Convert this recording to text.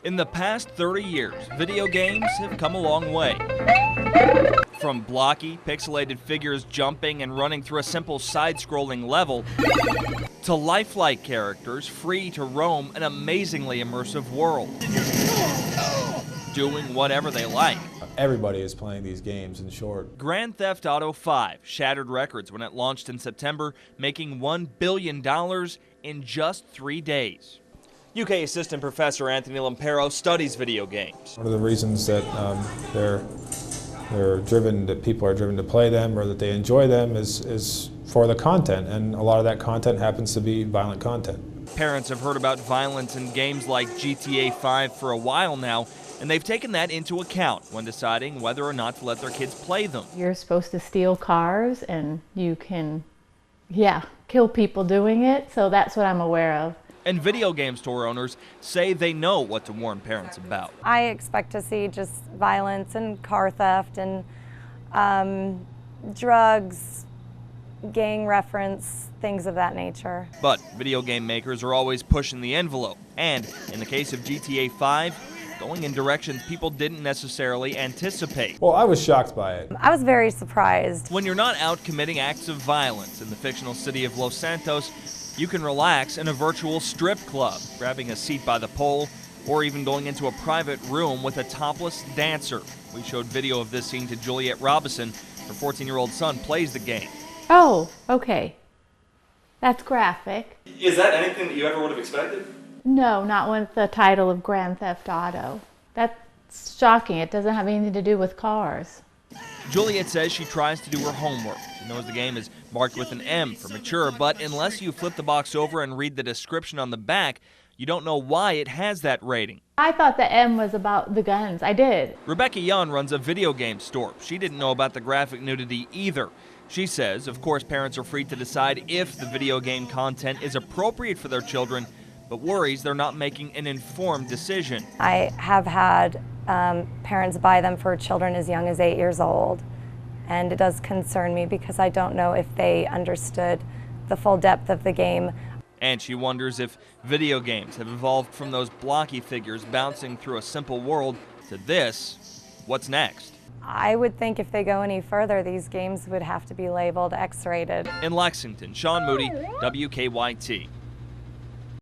In the past 30 years, video games have come a long way. From blocky, pixelated figures jumping and running through a simple side-scrolling level, to lifelike characters free to roam an amazingly immersive world, doing whatever they like. Everybody is playing these games, in short. Grand Theft Auto 5 shattered records when it launched in September, making $1 billion in just 3 days. UK Assistant Professor Anthony Lampero studies video games. One of the reasons that people are driven to play them or that they enjoy them is for the content, and a lot of that content happens to be violent content. Parents have heard about violence in games like GTA 5 for a while now, and they've taken that into account when deciding whether or not to let their kids play them. You're supposed to steal cars, and you can, kill people doing it, so that's what I'm aware of. And video game store owners say they know what to warn parents about. I expect to see just violence and car theft and drugs, gang reference, things of that nature. But video game makers are always pushing the envelope, and in the case of GTA 5, going in directions people didn't necessarily anticipate. Well, I was shocked by it. I was very surprised. When you're not out committing acts of violence in the fictional city of Los Santos, you can relax in a virtual strip club, grabbing a seat by the pole, or even going into a private room with a topless dancer. We showed video of this scene to Juliet Robinson. Her 14-year-old son plays the game. Oh, okay. That's graphic. Is that anything that you ever would have expected? No, not with the title of Grand Theft Auto. That's shocking. It doesn't have anything to do with cars. Juliet says she tries to do her homework. She knows the game is marked with an M for mature, but unless you flip the box over and read the description on the back, you don't know why it has that rating. I thought the M was about the guns. I did. Rebecca Young runs a video game store. She didn't know about the graphic nudity either. She says, of course, parents are free to decide if the video game content is appropriate for their children, but worries they're not making an informed decision. I have had parents buy them for children as young as 8 years old, and it does concern me because I don't know if they understood the full depth of the game. And she wonders if video games have evolved from those blocky figures bouncing through a simple world to this. What's next? I would think if they go any further, these games would have to be labeled X-rated. In Lexington, Sean Moody, WKYT.